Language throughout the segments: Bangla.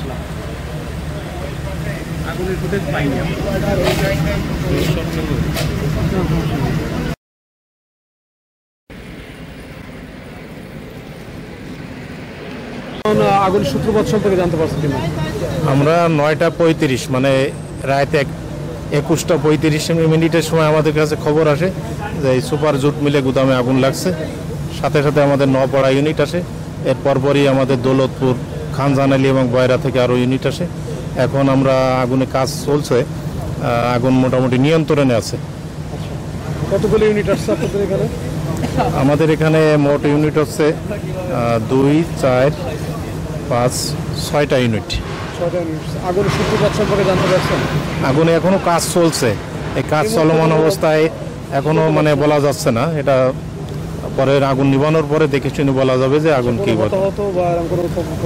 আসলাম, আগুনের ফুটেজ পাইনি। আগুনের সূত্রপাত সম্পর্কে জানতে পারছি কিনা? আমরা 9টা 35 মানে রাত 21টা 35 সময় আমাদের কাছে খবর আসে যে এই সুপার জুট মিলে গুদামে আগুন লাগছে। সাথে সাথে আমাদের নপাড়া ইউনিট আসে, এর পরপরই আমাদের দৌলতপুর, খানজানালি এবং বয়রা থেকে আরও ইউনিট আসে। এখন আমরা আগুনে কাজ চলছে, আগুন মোটামুটি নিয়ন্ত্রণে আছে। কতগুলো ইউনিট আসছে আপনাদের এখানে? আমাদের এখানে মোট ইউনিট হচ্ছে 2, 4, 5, 6টা ইউনিট। আগুনের সূত্রপাত সম্পর্কে জানতে পারছেন? আগুনে এখনো কাজ চলছে, এই কাজ চলমান অবস্থায় এখনো মানে বলা যাচ্ছে না। এটা পরে আগুন নিভানোর পরে দেখে শুনে বলা যাবে যে আগুন কি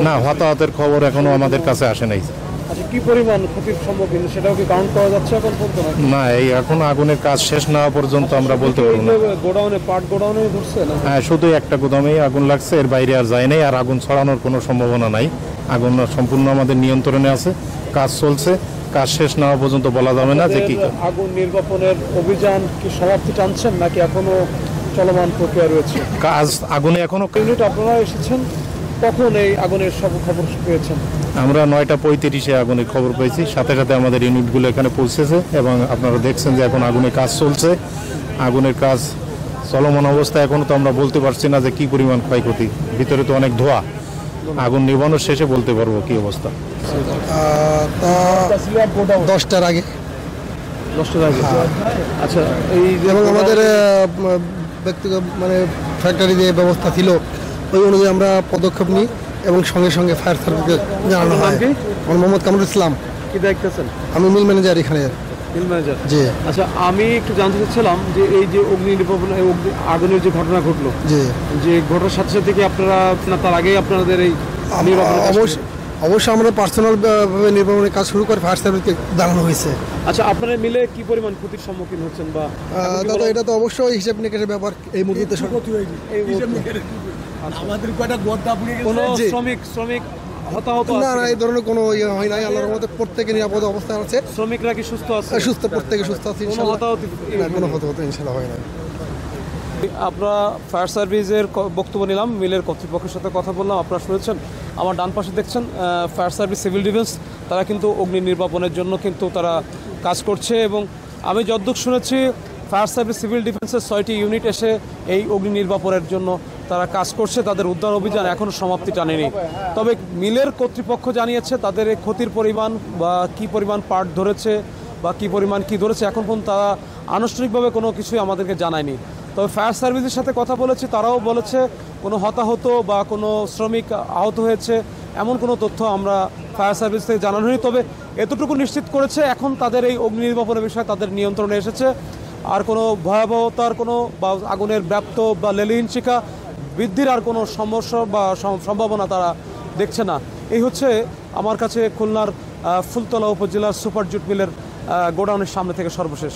না। হতাহতের খবর এখনো আমাদের কাছে আসে নাই। আচ্ছা, কি পরিমাণ ক্ষতির সম্মুখীন সেটাও কি কাউন্ট করা যাচ্ছে এখন পর্যন্ত? না, এই এখন আগুনের কাজ শেষ না হওয়া পর্যন্ত আমরা বলতে পারবো না। গোডাউনে গোডাউনে ধরছে না? হ্যাঁ, শুধু একটা গুদামেই আগুন লাগছে, এর বাইরে আর যায় নাই। আর আগুন ছড়ানোর কোনো সম্ভাবনা নাই। আগুন সম্পূর্ণ আমাদের নিয়ন্ত্রণে আছে, কাজ চলছে। কাজ শেষ না হওয়া পর্যন্ত বলা যাবে না যে কি। আগুন নির্বাপনের অভিযান কি সমাপ্তি টানছেন নাকি এখনো চলমান প্রক্রিয়া রয়েছে? কাজ আগুনে এখনো ইউনিট আপনারা এসেছেন কখন এই আগুনের সব খবর পেয়েছেন? আমরা 9টা 35 আগুনের খবর পেয়েছি, সাথে সাথে আমাদের ইউনিটগুলো এখানে পৌঁছেছে এবং আপনারা দেখছেন যে এখন আগুনের কাজ চলছে। আগুনের কাজ চলমান অবস্থায় এখনো তো আমরা বলতে পারছি না যে কি পরিমাণ ক্ষয়ক্ষতি। ভিতরে তো অনেক ধোঁয়া, আগুন নিভানোর শেষে বলতে পারবো কি অবস্থা। 10টার আগে। 10টার আগে? আচ্ছা, এই এবং আমাদের ব্যক্তিগত মানে ফ্যাক্টরি যে ব্যবস্থা ছিল ওই অনুযায়ী আমরা পদক্ষেপ নিই এবং সঙ্গে সঙ্গে ফায়ার সার্ভিসকে জানানো হয়। আমার মোহাম্মদ কামরুল ইসলাম। কি দেখতেছেন? আমি মিল ম্যানেজার এখানে। মিল ম্যানেজার? জি। আচ্ছা, আমি একটু জানতে চাচ্ছিলাম যে এই যে অগ্নি নির্বাপন আগুনের যে ঘটনা ঘটলো, জি, যে ঘটনার সাথে সাথে কি আপনারা তার আগেই আপনাদের এই অবশ্যই আমরা পার্সোনাল ভাবে নির্বাপনের কাজ শুরু করে ফায়ার সার্ভিসকে জানানো হয়েছে। আচ্ছা, আপনারা মিলে কি পরিমাণ ক্ষতির সম্মুখীন হচ্ছেন? বা দাদা, এটা তো অবশ্যই হিসাব নিকাশের ব্যাপার। এই মুহূর্তে আমাদের কয়টা গোটা পুড়ে গেছে। কোনো শ্রমিক হতাহত? না, এই ধরনের কোনো ইয়ে হয় নাই। আল্লাহর রহমতে প্রত্যেকে নিরাপদ অবস্থায় আছে। শ্রমিকরা কি সুস্থ আছে? সুস্থ, প্রত্যেকে সুস্থ আছে ইনশাআল্লাহ। কোনো হতাহত ইনশাআল্লাহ হয় না। আমরা ফায়ার সার্ভিসের বক্তব্য নিলাম, মিলের কর্তৃপক্ষের সাথে কথা বললাম। আপনারা শুনেছেন, আমার ডান পাশে দেখছেন ফায়ার সার্ভিস, সিভিল ডিফেন্স, তারা কিন্তু অগ্নি নির্বাপনের জন্য কিন্তু তারা কাজ করছে। এবং আমি যতদূর শুনেছি ফায়ার সার্ভিস, সিভিল ডিফেন্সের 6টি ইউনিট এসে এই অগ্নি নির্বাপনের জন্য তারা কাজ করছে। তাদের উদ্ধার অভিযান এখনও সমাপ্তি টানেনি। তবে মিলের কর্তৃপক্ষ জানিয়েছে তাদের এই ক্ষতির পরিমাণ বা কী পরিমাণ পার্ট ধরেছে বা কী পরিমাণ কী ধরেছে এখন পর্যন্ত তারা আনুষ্ঠানিকভাবে কোনো কিছুই আমাদেরকে জানায়নি। তবে ফায়ার সার্ভিসের সাথে কথা বলেছি, তারাও বলেছে কোনো হতাহত বা কোনো শ্রমিক আহত হয়েছে এমন কোনো তথ্য আমরা ফায়ার সার্ভিস থেকে জানানো হয়নি। তবে এতটুকু নিশ্চিত করেছে এখন তাদের এই অগ্নি নির্বাপনের বিষয়ে তাদের নিয়ন্ত্রণে এসেছে। আর কোনো ভয়াবহতার কোনো বা আগুনের ব্যাপ্ত বা লেলিহীন শিখা বৃদ্ধির আর কোনো সমস্যা বা সম্ভাবনা তারা দেখছে না। এই হচ্ছে আমার কাছে খুলনার ফুলতলা উপজেলার সুপার জুট মিলের গোডাউনের সামনে থেকে সর্বশেষ।